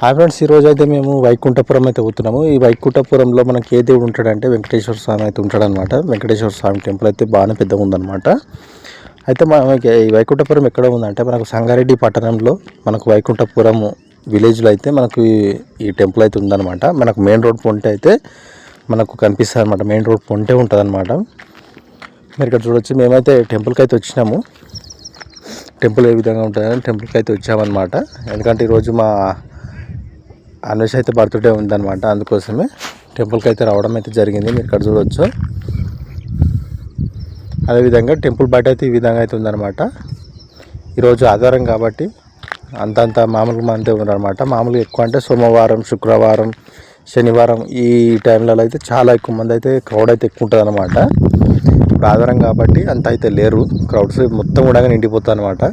Hi friends, ఈరోజు అయితే మేము వైకుంఠపురం అయితే పోతున్నాము. ఈ వైకుంఠపురంలో మనకి ఏ దేవుడు ఉంటాడంటే వెంకటేశ్వర స్వామి అయితే ఉంటాడనమాట. వెంకటేశ్వర స్వామి టెంపుల్ అయితే బాగానే పెద్దగా ఉందన్నమాట. అయితే మనకి ఈ వైకుంఠపురం ఎక్కడ ఉందంటే మనకు సంగారెడ్డి పట్టణంలో మనకు వైకుంఠపురం విలేజ్లో అయితే మనకు ఈ టెంపుల్ అయితే ఉందన్నమాట. మనకు మెయిన్ రోడ్ పొంటే అయితే మనకు కనిపిస్తుంది అనమాట. మెయిన్ రోడ్ పొంటే ఉంటుంది అనమాట. మీరు ఇక్కడ చూడొచ్చు. మేమైతే టెంపుల్కి అయితే వచ్చినాము. టెంపుల్ ఏ విధంగా ఉంటుందని టెంపుల్కి అయితే వచ్చామన్నమాట. ఎందుకంటే ఈరోజు మా అన్వేష్ అయితే బర్త్డే ఉందన్నమాట. అందుకోసమే టెంపుల్కి అయితే రావడం అయితే జరిగింది. మీరు ఇక్కడ చూడవచ్చు. అదేవిధంగా టెంపుల్ బయట అయితే ఈ విధంగా అయితే ఉందన్నమాట. ఈరోజు ఆదివారం కాబట్టి అంతంత మామూలుగా అంతే ఉందన్నమాట. మామూలుగా ఎక్కువ అంటే సోమవారం, శుక్రవారం, శనివారం ఈ టైంలలో అయితే చాలా ఎక్కువ మంది అయితే క్రౌడ్ అయితే ఎక్కువ ఉంటుంది అనమాట. ఇప్పుడు ఆదివారం కాబట్టి అంత అయితే లేరు. క్రౌడ్స్ మొత్తం కూడా నిండిపోతుంది అనమాట.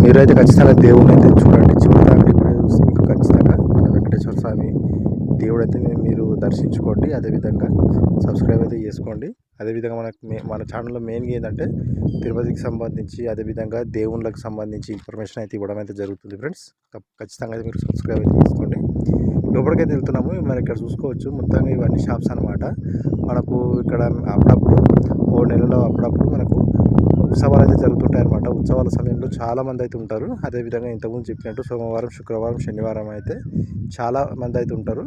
మీరైతే ఖచ్చితంగా దేవుడిని అయితే చూడండి. చివరిదాకా మీకు ఖచ్చితంగా మన వెంకటేశ్వర స్వామి దేవుడు అయితే మీరు దర్శించుకోండి. అదేవిధంగా సబ్స్క్రైబ్ అయితే చేసుకోండి. అదేవిధంగా మన ఛానల్లో మెయిన్గా ఏంటంటే తిరుపతికి సంబంధించి అదేవిధంగా దేవుళ్ళకి సంబంధించి ఇన్ఫర్మేషన్ అయితే ఇవ్వడం అయితే జరుగుతుంది ఫ్రెండ్స్. ఖచ్చితంగా అయితే మీరు సబ్స్క్రైబ్ అయితే చేసుకోండి. లోపలికైతే వెళ్తున్నాము. మనం ఇక్కడ చూసుకోవచ్చు. మొత్తంగా ఇవన్నీ షాప్స్ అనమాట. మనకు ఇక్కడ అప్పుడప్పుడు ఓ నెలలో అప్పుడప్పుడు మనకు ఉత్సవాలు అయితే జరుగుతుంటాయి అనమాట. ఉత్సవాల సమయంలో చాలామంది అయితే ఉంటారు. అదేవిధంగా ఇంతకుముందు చెప్పినట్టు సోమవారం, శుక్రవారం, శనివారం అయితే చాలా మంది అయితే ఉంటారు.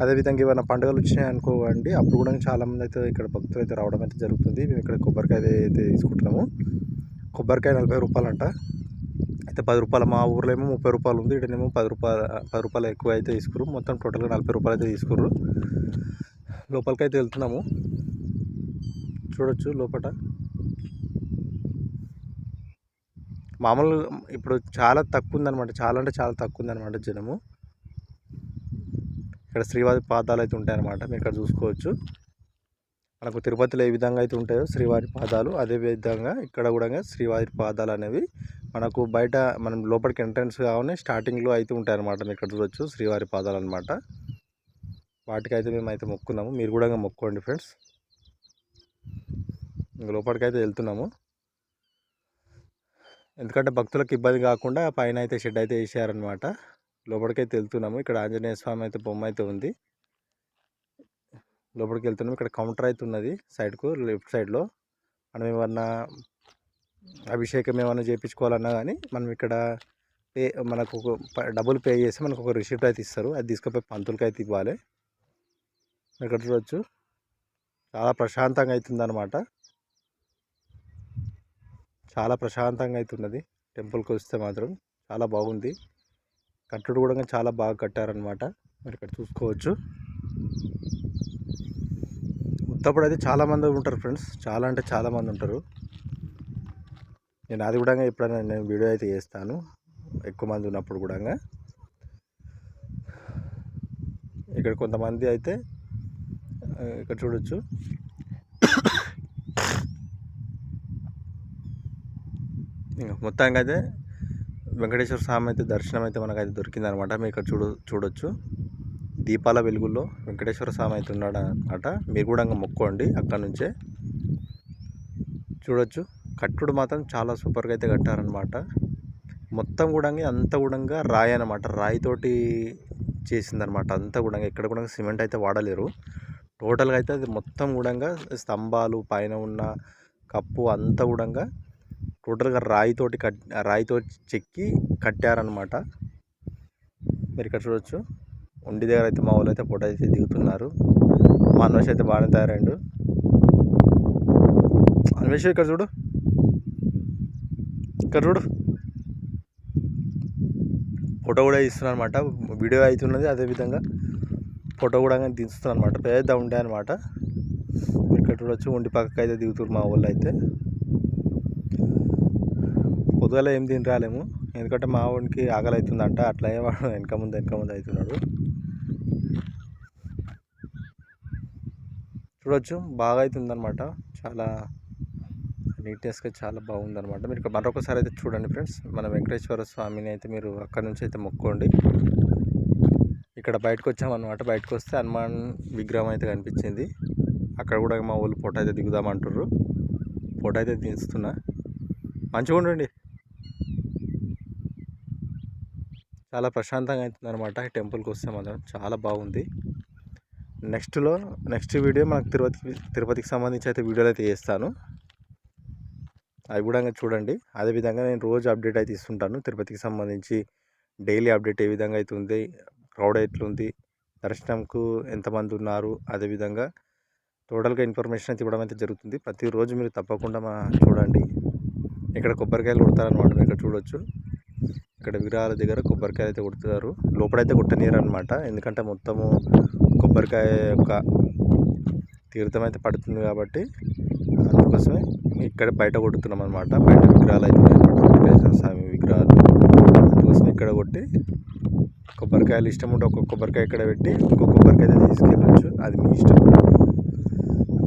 అదేవిధంగా ఏమైనా పండుగలు వచ్చినాయి అనుకోండి, అప్పుడు కూడా చాలామంది అయితే ఇక్కడ భక్తులు అయితే రావడం అయితే జరుగుతుంది. మేము ఇక్కడ కొబ్బరికాయ అయితే తీసుకుంటున్నాము. కొబ్బరికాయ 40 రూపాయలు అంట. అయితే 10 రూపాయలు, మా ఊర్లో ఏమో 30 రూపాయలు ఉంది. ఇక్కడేమో 10 రూపాయలు ఎక్కువ అయితే తీసుకురు. మొత్తం టోటల్గా 40 రూపాయలు అయితే తీసుకుర్రు. లోపలికైతే వెళ్తున్నాము. చూడొచ్చు లోపల మామూలు ఇప్పుడు చాలా తక్కువ ఉందన్నమాట. చాలా అంటే చాలా తక్కువ ఉందన్నమాట జనము. ఇక్కడ శ్రీవారి పాదాలు అయితే ఉంటాయన్నమాట. మీరు ఇక్కడ చూసుకోవచ్చు. మనకు తిరుపతిలో ఏ విధంగా అయితే ఉంటాయో శ్రీవారి పాదాలు, అదేవిధంగా ఇక్కడ కూడా శ్రీవారి పాదాలు అనేవి మనకు బయట మనం లోపలికి ఎంట్రన్స్ కావాలి స్టార్టింగ్లో అయితే ఉంటాయన్నమాట. మీరు ఇక్కడ చూడొచ్చు శ్రీవారి పాదాలు అనమాట. వాటికైతే మేమైతే మొక్కున్నాము. మీరు కూడా మొక్కోండి ఫ్రెండ్స్. లోపలికైతే వెళ్తున్నాము. ఎందుకంటే భక్తులకు ఇబ్బంది కాకుండా పైన అయితే షెడ్ అయితే వేసారనమాట. లోపలికైతే వెళ్తున్నాము. ఇక్కడ ఆంజనేయ స్వామి అయితే బొమ్మ అయితే ఉంది. లోపలికి వెళ్తున్నాము. ఇక్కడ కౌంటర్ అయితే ఉన్నది సైడ్కు, లెఫ్ట్ సైడ్లో. మనం ఏమన్నా అభిషేకం ఏమన్నా చేయించుకోవాలన్నా కానీ మనం ఇక్కడ మనకు డబ్బులు పే చేసి మనకు ఒక రిసిప్ట్ అయితే ఇస్తారు. అది తీసుకుపోయి పంతులకి అయితే ఇవ్వాలి. ఇక్కడ చూడవచ్చు. చాలా ప్రశాంతంగా అవుతుందన్నమాట. చాలా ప్రశాంతంగా అవుతున్నది. టెంపుల్కి వస్తే మాత్రం చాలా బాగుంది. కట్టుడు కూడా చాలా బాగా కట్టారనమాట. మీరు ఇక్కడ చూసుకోవచ్చు. ఉత్తప్పుడు అయితే చాలామంది ఉంటారు ఫ్రెండ్స్. చాలా అంటే చాలామంది ఉంటారు. నేను అది కూడా ఎప్పుడైనా నేను వీడియో అయితే చేస్తాను ఎక్కువ మంది ఉన్నప్పుడు కూడా. ఇక్కడ కొంతమంది అయితే ఇక్కడ చూడొచ్చు. మొత్తంగా అయితే వెంకటేశ్వర స్వామి అయితే దర్శనం అయితే మనకైతే దొరికిందనమాట. మీరు ఇక్కడ చూడొచ్చు. దీపాల వెలుగుల్లో వెంకటేశ్వర స్వామి అయితే ఉన్నాడు అనమాట. మీరు కూడా మొక్కోండి. అక్కడ నుంచే చూడొచ్చు. కట్టుడు మాత్రం చాలా సూపర్గా అయితే కట్టారనమాట. మొత్తం కూడా అంతా కూడా రాయి అనమాట. రాయితోటి చేసిందనమాట. అంతా కూడా ఎక్కడ కూడా సిమెంట్ అయితే వాడలేరు. టోటల్గా అయితే అది మొత్తం కూడా స్తంభాలు పైన ఉన్న కప్పు అంతా కూడా టోటల్గా రాయితో చెక్కి కట్టారనమాట. మీరు ఇక్కడ చూడొచ్చు. ఉండి దగ్గర అయితే మా వాళ్ళు అయితే ఫోటో అయితే దిగుతున్నారు. మా అన్వేష్ అయితే బాగానే తయారైండు. అన్వేష్ ఇక్కడ చూడు, ఇక్కడ చూడు. ఫోటో కూడా ఇస్తున్నారు అనమాట. వీడియో అవుతున్నది. అదేవిధంగా ఫోటో కూడా తీస్తున్నారు అనమాట. పెద్ద ఉండే అనమాట. ఇక్కడ చూడొచ్చు. ఉండి పక్కకి అయితే దిగుతున్నారు మా వాళ్ళు అయితే. పొద్దుగాల ఏం తిని రాలేము, ఎందుకంటే మా వాడికి ఆకలి అవుతుందంట. అట్లా వాడు వెనక ముందు అవుతున్నాడు. చూడొచ్చు. బాగా అవుతుందన్నమాట. చాలా నీట్నెస్గా చాలా బాగుందన్నమాట. మీరు మరొకసారి అయితే చూడండి ఫ్రెండ్స్. మన వెంకటేశ్వర స్వామిని అయితే మీరు అక్కడి నుంచి అయితే మొక్కోండి. ఇక్కడ బయటకు వచ్చామన్నమాట. బయటకు వస్తే హనుమాన్ విగ్రహం అయితే కనిపించింది. అక్కడ కూడా మా వాళ్ళు ఫోటో అయితే దిగుదామంటారు. ఫోటో అయితే తీస్తున్నా. మంచిగా ఉండండి. చాలా ప్రశాంతంగా అవుతుంది అనమాట. ఈ టెంపుల్కి వస్తే మాత్రం చాలా బాగుంది. నెక్స్ట్ వీడియో మనకు తిరుపతికి సంబంధించి అయితే వీడియోలు అయితే చేస్తాను. అవి కూడా చూడండి. అదేవిధంగా నేను రోజు అప్డేట్ అయితే ఇస్తుంటాను. తిరుపతికి సంబంధించి డైలీ అప్డేట్ ఏ విధంగా అయితే ఉంది, క్రౌడ్ ఎట్లుంది, దర్శనంకు ఎంతమంది ఉన్నారు, అదేవిధంగా టోటల్గా ఇన్ఫర్మేషన్ అయితే ఇవ్వడం అయితే జరుగుతుంది. ప్రతిరోజు మీరు తప్పకుండా చూడండి. ఇక్కడ కొబ్బరికాయలు కొడతారనమాట. మీరు ఇక్కడ చూడొచ్చు. ఇక్కడ విగ్రహాల దగ్గర కొబ్బరికాయలు అయితే కొడుతున్నారు. లోపలైతే కొట్టనీయరు అనమాట. ఎందుకంటే మొత్తము కొబ్బరికాయ యొక్క తీర్థం అయితే పడుతుంది కాబట్టి అందుకోసమే ఇక్కడ బయట కొడుతున్నాం అనమాట. బయట విగ్రహాలు అయితే వెంకటేశ్వర స్వామి విగ్రహాలు, అందుకోసం ఇక్కడ కొట్టి కొబ్బరికాయలు ఇష్టం ఉంటే ఒక్కొక్క కొబ్బరికాయ ఇక్కడ పెట్టి ఇంకొక కొబ్బరికాయ అయితే తీసుకెళ్ళచ్చు. అది మీ ఇష్టం.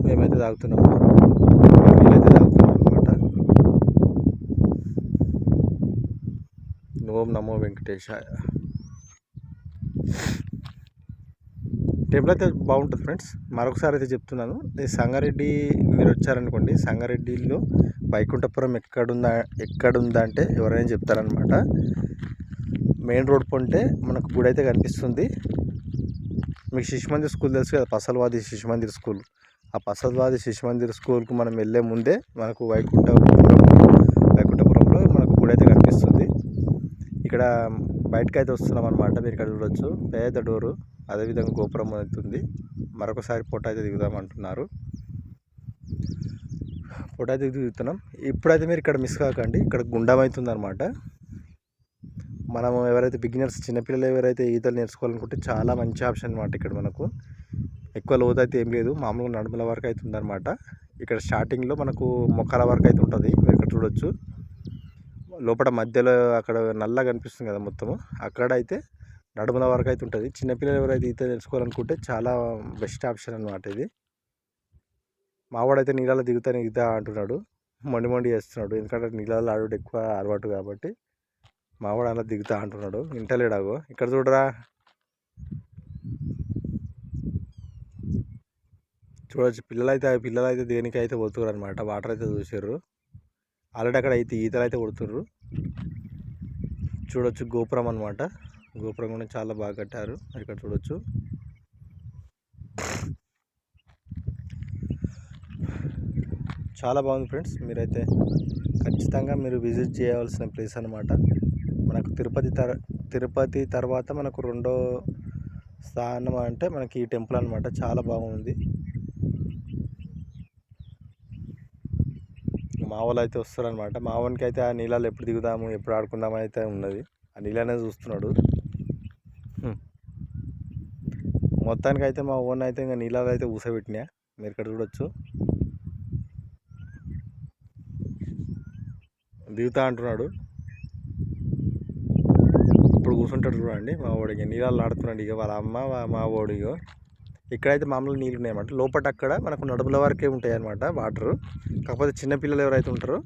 మేమైతే తాగుతున్నాము, నీళ్ళైతే తాగుతున్నాం అనమాట. ఓం నమో వెంకటేశాయ. టెంపుల్ అయితే బాగుంటుంది ఫ్రెండ్స్. మరొకసారి అయితే చెప్తున్నాను, ఈ సంగారెడ్డి మీరు వచ్చారనుకోండి, సంగారెడ్డిలో వైకుంఠపురం ఎక్కడుందా అంటే ఎవరైనా చెప్తారనమాట. మెయిన్ రోడ్ పొంటే మనకు గుడి అయితే కనిపిస్తుంది. మీకు శిశుమందిర్ స్కూల్ తెలుసు కదా, పసల్వాది శిశుమందిర్ స్కూల్. ఆ పసల్వాది శిశుమందిర్ స్కూల్కు మనం వెళ్ళే ముందే మనకు వైకుంఠపురంలో మనకు గుడి అయితే కనిపిస్తుంది. ఇక్కడ బయటకు అయితే వస్తున్నాం అనమాట. మీరు ఇక్కడ చూడొచ్చు, పేద డోరు, అదేవిధంగా గోపురం అవుతుంది. మరొకసారి ఫోటో అయితే దిగుదామంటున్నారు. ఫోటో అయితే దిగుతున్నాం. ఇప్పుడైతే మీరు ఇక్కడ మిస్ కాకండి, ఇక్కడ గుండం అవుతుంది అనమాట. మనము ఎవరైతే బిగినర్స్, చిన్నపిల్లలు ఎవరైతే ఈతలు నేర్చుకోవాలనుకుంటే చాలా మంచి ఆప్షన్ అనమాట. ఇక్కడ మనకు ఎక్కువ లోతు అయితే ఏం లేదు, మామూలుగా నడుముల వరకు అయితే ఉందన్నమాట. ఇక్కడ స్టార్టింగ్లో మనకు మొక్కల వరకు అయితే ఉంటుంది. మీరు ఇక్కడ చూడొచ్చు. లోపల మధ్యలో అక్కడ నల్లగా కనిపిస్తుంది కదా మొత్తము, అక్కడ అయితే నడుముల వరకు అయితే ఉంటుంది. చిన్నపిల్లలు ఎవరైతే ఈత నేర్చుకోవాలనుకుంటే చాలా బెస్ట్ ఆప్షన్ అనమాట ఇది. మావాడైతే నీళ్ళలో దిగుతా అంటున్నాడు, మొండి చేస్తున్నాడు. ఎందుకంటే నీళ్ళలో ఆడు ఎక్కువ అలవాటు కాబట్టి మావాడు అలా దిగుతా అంటున్నాడు. ఇంటలేడాగో ఇక్కడ చూడరా, చూడవచ్చు. పిల్లలు అయితే దేనికి అయితే పోతున్నారు అనమాట. వాటర్ అయితే చూసారు ఆల్రెడీ. అక్కడ అయితే ఈతలు అయితే కొడుతుర్రు. చూడొచ్చు గోపురం అనమాట. గోపురం కూడా చాలా బాగా కట్టారు. ఇక్కడ చూడొచ్చు. చాలా బాగుంది ఫ్రెండ్స్. మీరైతే ఖచ్చితంగా మీరు విజిట్ చేయవలసిన ప్లేస్ అనమాట. మనకు తిరుపతి తర్వాత మనకు రెండో స్థానం అంటే మనకి ఈ టెంపుల్ అనమాట. చాలా బాగుంది. మా వాళ్ళు అయితే వస్తారనమాట. మా వానికి అయితే ఆ నీళ్ళలో ఎప్పుడు దిగుదాము, ఎప్పుడు ఆడుకుందాము అయితే ఉన్నది. ఆ నీళ్ళనే చూస్తున్నాడు. మొత్తానికి అయితే మా ఓన్ అయితే ఇంకా నీళ్ళలో అయితే ఊసబెట్టినా. మీరు ఇక్కడ చూడొచ్చు, దిగుతా అంటున్నాడు. ఇప్పుడు కూర్చుంటాడు చూడండి మా ఓడికి. నీళ్ళలో ఆడుతున్నాడు ఇక వాళ్ళ అమ్మ మా ఓడిగో. ఇక్కడైతే మామూలుగా నీళ్ళు ఉన్నాయన్నమాట. లోపల అక్కడ మనకు నడుముల వరకే ఉంటాయి అన్నమాట వాటరు. కాకపోతే చిన్నపిల్లలు ఎవరైతే ఉంటారో